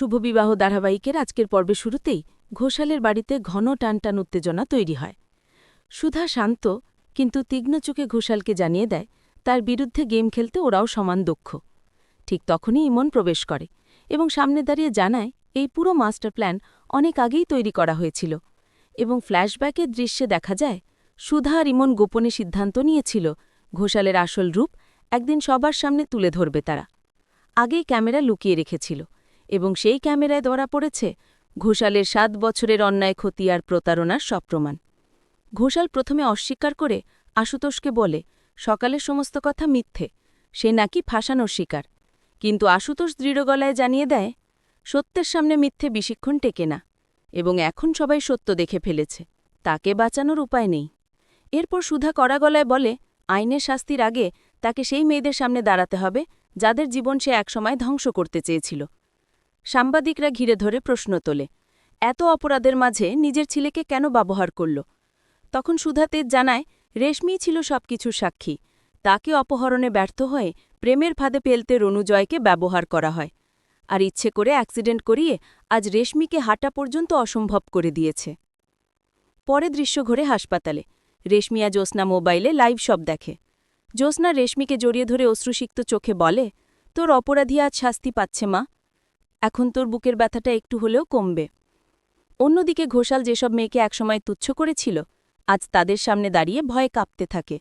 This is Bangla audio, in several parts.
শুভবিবাহ ধারাবাহিকের আজকের পর্বে শুরুতেই ঘোষালের বাড়িতে ঘন টানটান উত্তেজনা তৈরি হয়। সুধা শান্ত কিন্তু তীক্ষ্ণ চোখে ঘোষালকে জানিয়ে দেয় তার বিরুদ্ধে গেম খেলতে ওরাও সমান দক্ষ। ঠিক তখনই ইমন প্রবেশ করে এবং সামনে দাঁড়িয়ে জানায় এই পুরো মাস্টার প্ল্যান অনেক আগেই তৈরি করা হয়েছিল এবং ফ্ল্যাশব্যাকের দৃশ্যে দেখা যায় সুধা আর ইমন গোপনে সিদ্ধান্ত নিয়েছিল ঘোষালের আসল রূপ একদিন সবার সামনে তুলে ধরবে তারা। আগেই ক্যামেরা লুকিয়ে রেখেছিল এবং সেই ক্যামেরায় ধরা পড়েছে ঘোষালের ৭ বছরের অন্যায় ক্ষতি আর প্রতারণার সব প্রমাণ। ঘোষাল প্রথমে অস্বীকার করে আশুতোষকে বলে সকালের সমস্ত কথা মিথ্যে, সে নাকি ফাঁসানোর শিকার। কিন্তু আশুতোষ দৃঢ় গলায় জানিয়ে দেয় সত্যের সামনে মিথ্যে বেশিক্ষণ টেকে না এবং এখন সবাই সত্য দেখে ফেলেছে, তাকে বাঁচানোর উপায় নেই। এরপর সুধা কড়া গলায় বলে আইনের শাস্তির আগে তাকে সেই মেয়েদের সামনে দাঁড়াতে হবে যাদের জীবন সে একসময় ধ্বংস করতে চেয়েছিল। সাংবাদিকরা ঘিরে ধরে প্রশ্ন তোলে এত অপরাধের মাঝে নিজের ছেলেকে কেন ব্যবহার করল। তখন সুধা তেজ জানায় রেশমিই ছিল সবকিছুর সাক্ষী, তাকে অপহরণে ব্যর্থ হয়ে প্রেমের ফাঁদে ফেলতে রনুজয়কে ব্যবহার করা হয় আর ইচ্ছে করে অ্যাক্সিডেন্ট করিয়ে আজ রেশমিকে হাঁটা পর্যন্ত অসম্ভব করে দিয়েছে। পরে দৃশ্য ঘোরে হাসপাতালে। রেশমি আর জ্যোৎস্না মোবাইলে লাইভ সব দেখে। জ্যোৎস্না রেশমিকে জড়িয়ে ধরে অশ্রুসিক্ত চোখে বলে তোর অপরাধী আজ শাস্তি পাচ্ছে মা, এখন তোর বুকের ব্যথাটা একটু হলেও কমবে। অন্যদিকে ঘোষাল যেসব মেয়েকে একসময় তুচ্ছ করেছিল আজ তাদের সামনে দাঁড়িয়ে ভয়ে কাঁপতে থাকে।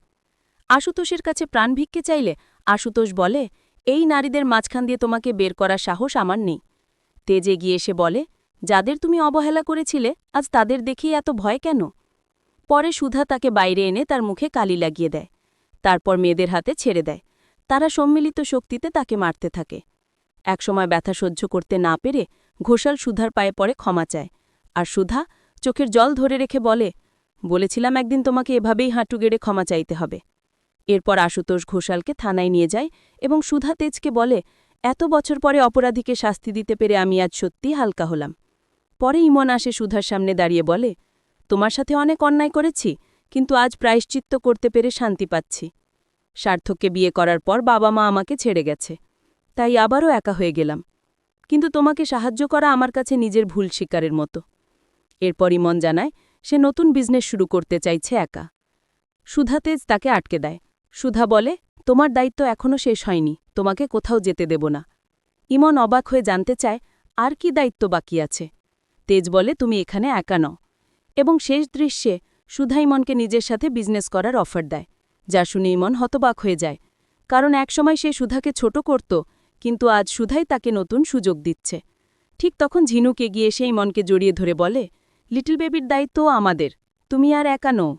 আশুতোষের কাছে প্রাণ ভিক্ষে চাইলে আশুতোষ বলে এই নারীদের মাঝখান দিয়ে তোমাকে বের করার সাহস আমার নেই। তেজ এগিয়ে এসে বলে যাদের তুমি অবহেলা করেছিলে আজ তাদের দেখেই এত ভয় কেন। পরে সুধা তাকে বাইরে এনে তার মুখে কালি লাগিয়ে দেয়, তারপর মেয়েদের হাতে ছেড়ে দেয়। তারা সম্মিলিত শক্তিতে তাকে মারতে থাকে। একসময় ব্যথা সহ্য করতে না পেরে ঘোষাল সুধার পায়ে পড়ে ক্ষমা চায় আর সুধা চোখের জল ধরে রেখে বলেছিলাম একদিন তোমাকে এভাবেই হাঁটু গেড়ে ক্ষমা চাইতে হবে। এরপর আশুতোষ ঘোষালকে থানায় নিয়ে যায় এবং সুধা তেজকে বলে এত বছর পরে অপরাধীকে শাস্তি দিতে পেরে আমি আজ সত্যিই হালকা হলাম। পরে ইমন আসে সুধার সামনে দাঁড়িয়ে বলে তোমার সাথে অনেক অন্যায় করেছি, কিন্তু আজ প্রায়শ্চিত্ত করতে পেরে শান্তি পাচ্ছি। সার্থককে বিয়ে করার পর বাবা মা আমাকে ছেড়ে গেছে, তাই আবারও একা হয়ে গেলাম, কিন্তু তোমাকে সাহায্য করা আমার কাছে নিজের ভুল স্বীকারের মতো। এরপর ইমন জানায় সে নতুন বিজনেস শুরু করতে চাইছে একা। সুধা তেজ তাকে আটকে দেয়। সুধা বলে তোমার দায়িত্ব এখনও শেষ হয়নি, তোমাকে কোথাও যেতে দেব না। ইমন অবাক হয়ে জানতে চায় আর কি দায়িত্ব বাকি আছে। তেজ বলে তুমি এখানে একা নও। এবং শেষ দৃশ্যে সুধা ইমনকে নিজের সাথে বিজনেস করার অফার দেয়, যা শুনে ইমন হতবাক হয়ে যায়, কারণ একসময় সে সুধাকে ছোট করত, কিন্তু আজ সুধাই তাকে নতুন সুযোগ দিচ্ছে। ঠিক তখন ঝিনুক এগিয়ে এসে ইমনকে জড়িয়ে ধরে বলে লিটল বেবির দায়িত্বও আমাদের, তুমি আর একা নও।